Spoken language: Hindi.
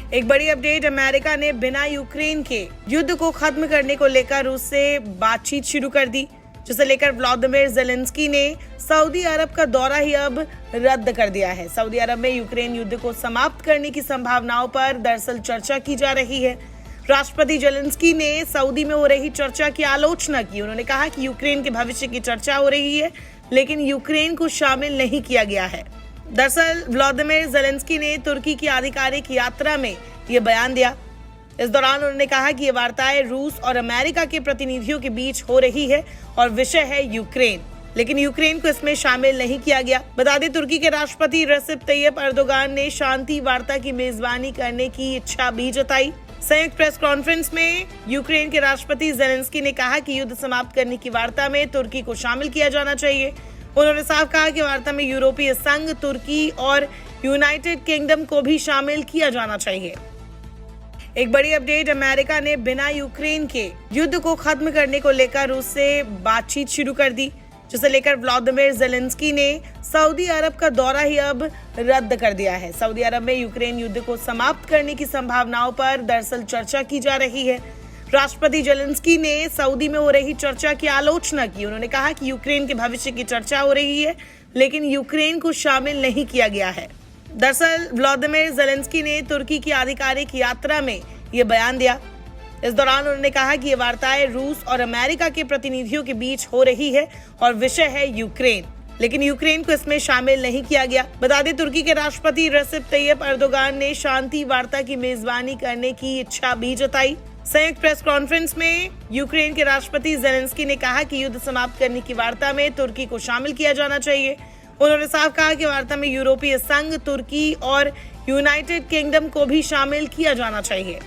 एक बड़ी अपडेट, अमेरिका ने बिना यूक्रेन के युद्ध को खत्म करने को लेकर रूस से बातचीत शुरू कर दी, जिसे लेकर व्लादिमीर ज़ेलेंस्की ने सऊदी अरब का दौरा ही अब रद्द कर दिया है। सऊदी अरब में यूक्रेन युद्ध को समाप्त करने की संभावनाओं पर दरअसल चर्चा की जा रही है। राष्ट्रपति ज़ेलेंस्की ने सऊदी में हो रही चर्चा की आलोचना की। उन्होंने कहा कि यूक्रेन के भविष्य की चर्चा हो रही है, लेकिन यूक्रेन को शामिल नहीं किया गया है। दरअसल व्लादिमीर ज़ेलेंस्की ने तुर्की की आधिकारिक यात्रा में ये बयान दिया। इस दौरान उन्होंने कहा कि ये वार्ताएं रूस और अमेरिका के प्रतिनिधियों के बीच हो रही है और विषय है यूक्रेन, लेकिन यूक्रेन को इसमें शामिल नहीं किया गया। बता दें, तुर्की के राष्ट्रपति रेसिप तैयब एर्दोगान ने शांति वार्ता की मेजबानी करने की इच्छा भी जताई। संयुक्त प्रेस कॉन्फ्रेंस में यूक्रेन के राष्ट्रपति ज़ेलेंस्की ने कहा कि युद्ध समाप्त करने की वार्ता में तुर्की को शामिल किया जाना चाहिए। उन्होंने साफ कहा कि वार्ता में यूरोपीय संघ, तुर्की और यूनाइटेड किंगडम को भी शामिल किया जाना चाहिए। एक बड़ी अपडेट, अमेरिका ने बिना यूक्रेन के युद्ध को खत्म करने को लेकर रूस से बातचीत शुरू कर दी, जिसे लेकर व्लादिमीर ज़ेलेंस्की ने सऊदी अरब का दौरा ही अब रद्द कर दिया है। सऊदी अरब में यूक्रेन युद्ध को समाप्त करने की संभावनाओं पर दरअसल चर्चा की जा रही है। राष्ट्रपति ज़ेलेंस्की ने सऊदी में हो रही चर्चा की आलोचना की। उन्होंने कहा कि यूक्रेन के भविष्य की चर्चा हो रही है, लेकिन यूक्रेन को शामिल नहीं किया गया है। दरअसल व्लादिमीर ज़ेलेंस्की ने तुर्की की आधिकारिक यात्रा में ये बयान दिया। इस दौरान उन्होंने कहा कि ये वार्ताएं रूस और अमेरिका के प्रतिनिधियों के बीच हो रही है और विषय है यूक्रेन, लेकिन यूक्रेन को इसमें शामिल नहीं किया गया। बता दें, तुर्की के राष्ट्रपति रेसिप तैयब एर्दोगान ने शांति वार्ता की मेजबानी करने की इच्छा भी जताई। संयुक्त प्रेस कॉन्फ्रेंस में यूक्रेन के राष्ट्रपति ज़ेलेंस्की ने कहा कि युद्ध समाप्त करने की वार्ता में तुर्की को शामिल किया जाना चाहिए। उन्होंने साफ कहा कि वार्ता में यूरोपीय संघ, तुर्की और यूनाइटेड किंगडम को भी शामिल किया जाना चाहिए।